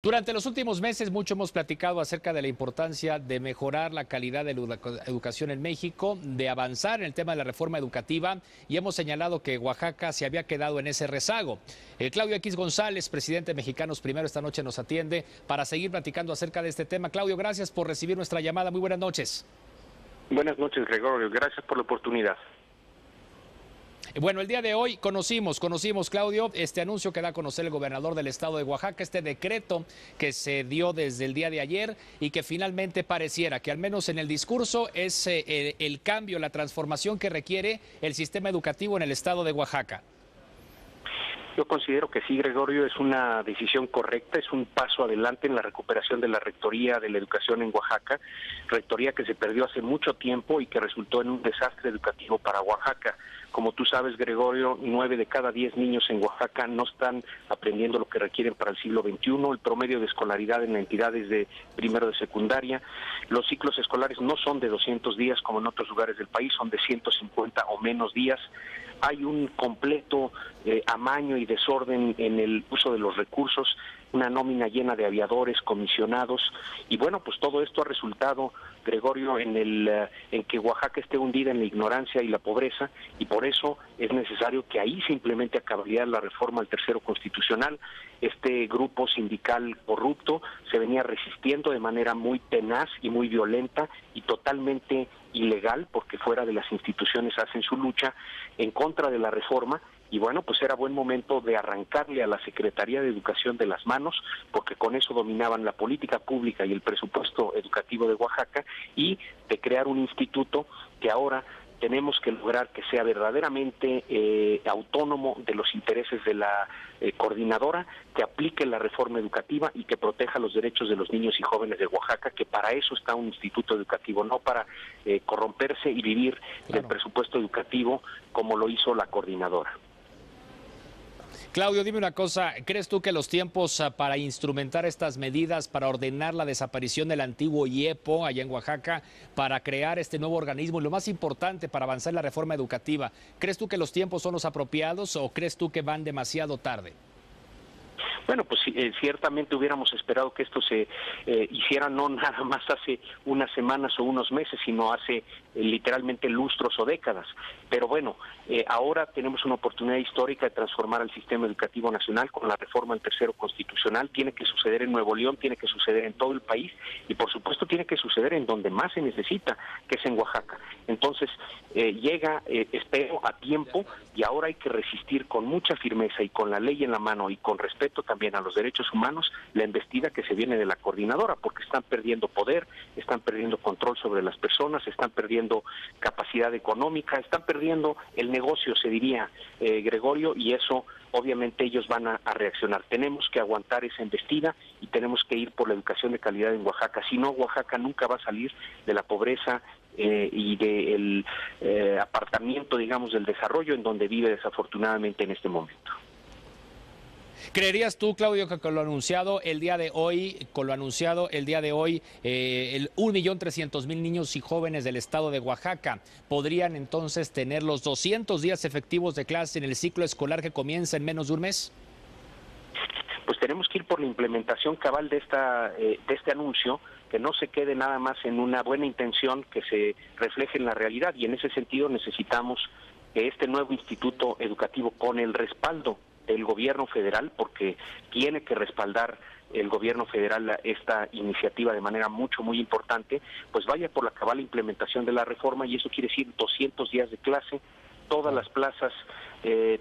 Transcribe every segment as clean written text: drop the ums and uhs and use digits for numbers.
Durante los últimos meses mucho hemos platicado acerca de la importancia de mejorar la calidad de la educación en México, de avanzar en el tema de la reforma educativa y hemos señalado que Oaxaca se había quedado en ese rezago. Claudio X González, presidente de Mexicanos Primero, esta noche nos atiende para seguir platicando acerca de este tema. Claudio, gracias por recibir nuestra llamada. Muy buenas noches. Buenas noches, Gregorio. Gracias por la oportunidad. Bueno, el día de hoy conocimos, Claudio, este anuncio que da a conocer el gobernador del estado de Oaxaca, este decreto que se dio desde el día de ayer y que finalmente pareciera que al menos en el discurso es el cambio, la transformación que requiere el sistema educativo en el estado de Oaxaca. Yo considero que sí, Gregorio, es una decisión correcta, es un paso adelante en la recuperación de la Rectoría de la Educación en Oaxaca, rectoría que se perdió hace mucho tiempo y que resultó en un desastre educativo para Oaxaca. Como tú sabes, Gregorio, 9 de cada 10 niños en Oaxaca no están aprendiendo lo que requieren para el siglo XXI, el promedio de escolaridad en la entidad es de primero de secundaria, los ciclos escolares no son de 200 días como en otros lugares del país, son de 150 o menos días. Hay un completo amaño y desorden en el uso de los recursos, una nómina llena de aviadores, comisionados, y bueno, pues todo esto ha resultado, Gregorio, en que Oaxaca esté hundida en la ignorancia y la pobreza, y por eso es necesario que ahí se implemente a cabalidad la reforma al tercero constitucional. Este grupo sindical corrupto se venía resistiendo de manera muy tenaz y muy violenta y totalmente ilegal, porque fuera de las instituciones hacen su lucha en contra de la reforma. Y bueno, pues era buen momento de arrancarle a la Secretaría de Educación de las manos, porque con eso dominaban la política pública y el presupuesto educativo de Oaxaca, y de crear un instituto que ahora tenemos que lograr que sea verdaderamente autónomo de los intereses de la coordinadora, que aplique la reforma educativa y que proteja los derechos de los niños y jóvenes de Oaxaca, que para eso está un instituto educativo, no para corromperse y vivir del presupuesto educativo como lo hizo la coordinadora. Claudio, dime una cosa, ¿crees tú que los tiempos para instrumentar estas medidas, para ordenar la desaparición del antiguo IEPO allá en Oaxaca, para crear este nuevo organismo y lo más importante para avanzar en la reforma educativa, ¿crees tú que los tiempos son los apropiados o crees tú que van demasiado tarde? Bueno, pues ciertamente hubiéramos esperado que esto se hiciera no nada más hace unas semanas o unos meses, sino hace literalmente lustros o décadas. Pero bueno, ahora tenemos una oportunidad histórica de transformar el sistema educativo nacional con la reforma del tercero constitucional. Tiene que suceder en Nuevo León, tiene que suceder en todo el país y por supuesto tiene que suceder en donde más se necesita, que es en Oaxaca. Entonces llega, espero, a tiempo y ahora hay que resistir con mucha firmeza y con la ley en la mano y con respeto también a los derechos humanos la embestida que se viene de la coordinadora, porque están perdiendo poder, están perdiendo control sobre las personas, están perdiendo capacidad económica, están perdiendo el negocio, se diría, Gregorio, y eso obviamente ellos van a reaccionar. Tenemos que aguantar esa embestida y tenemos que ir por la educación de calidad en Oaxaca. Si no, Oaxaca nunca va a salir de la pobreza y del apartamiento, digamos, del desarrollo en donde vive desafortunadamente en este momento. ¿Creerías tú, Claudio, que con lo anunciado el día de hoy, el 1.300.000 niños y jóvenes del estado de Oaxaca podrían entonces tener los 200 días efectivos de clase en el ciclo escolar que comienza en menos de un mes? Pues tenemos que ir por la implementación cabal de este anuncio, que no se quede nada más en una buena intención, que se refleje en la realidad, y en ese sentido necesitamos que este nuevo instituto educativo, con el respaldo del gobierno federal, porque tiene que respaldar el gobierno federal esta iniciativa de manera muy importante, pues vaya por la cabal implementación de la reforma, y eso quiere decir 200 días de clase, todas las plazas,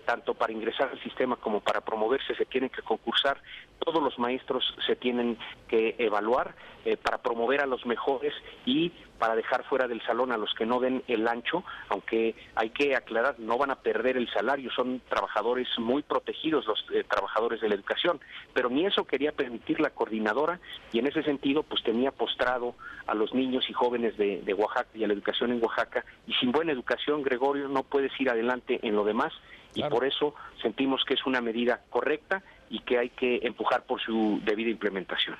tanto para ingresar al sistema como para promoverse, se tienen que concursar, todos los maestros se tienen que evaluar para promover a los mejores y para dejar fuera del salón a los que no den el ancho, aunque hay que aclarar, no van a perder el salario, son trabajadores muy protegidos los trabajadores de la educación, pero ni eso quería permitir la coordinadora, y en ese sentido pues tenía postrado a los niños y jóvenes de Oaxaca y a la educación en Oaxaca, y sin buena educación, Gregorio, no puedes ir adelante en lo demás, y por eso sentimos que es una medida correcta y que hay que empujar por su debida implementación.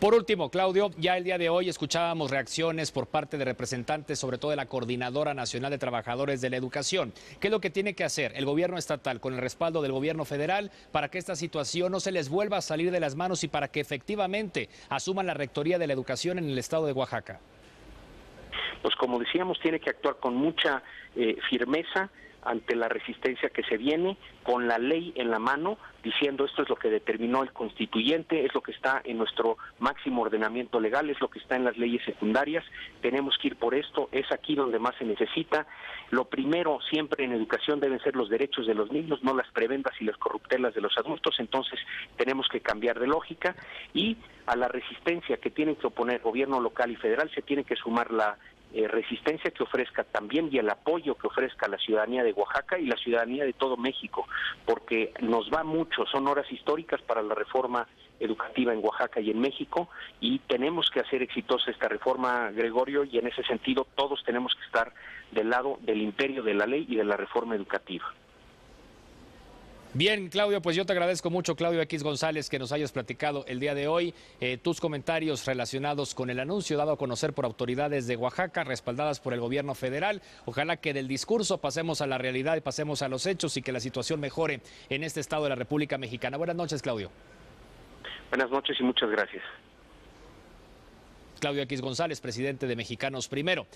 Por último, Claudio, ya el día de hoy escuchábamos reacciones por parte de representantes, sobre todo de la Coordinadora Nacional de Trabajadores de la Educación. ¿Qué es lo que tiene que hacer el gobierno estatal con el respaldo del gobierno federal para que esta situación no se les vuelva a salir de las manos y para que efectivamente asuman la rectoría de la educación en el estado de Oaxaca? Pues como decíamos, tiene que actuar con mucha firmeza ante la resistencia que se viene, con la ley en la mano, diciendo esto es lo que determinó el constituyente, es lo que está en nuestro máximo ordenamiento legal, es lo que está en las leyes secundarias, tenemos que ir por esto, es aquí donde más se necesita. Lo primero siempre en educación deben ser los derechos de los niños, no las prebendas y las corruptelas de los adultos, entonces tenemos que cambiar de lógica y a la resistencia que tienen que oponer gobierno local y federal se tiene que sumar la resistencia que ofrezca también y el apoyo que ofrezca la ciudadanía de Oaxaca y la ciudadanía de todo México, porque nos va mucho, son horas históricas para la reforma educativa en Oaxaca y en México y tenemos que hacer exitosa esta reforma, Gregorio, y en ese sentido todos tenemos que estar del lado del imperio de la ley y de la reforma educativa. Bien, Claudio, pues yo te agradezco mucho, Claudio X González, que nos hayas platicado el día de hoy tus comentarios relacionados con el anuncio dado a conocer por autoridades de Oaxaca, respaldadas por el gobierno federal. Ojalá que del discurso pasemos a la realidad y pasemos a los hechos y que la situación mejore en este estado de la República Mexicana. Buenas noches, Claudio. Buenas noches y muchas gracias. Claudio X González, presidente de Mexicanos Primero.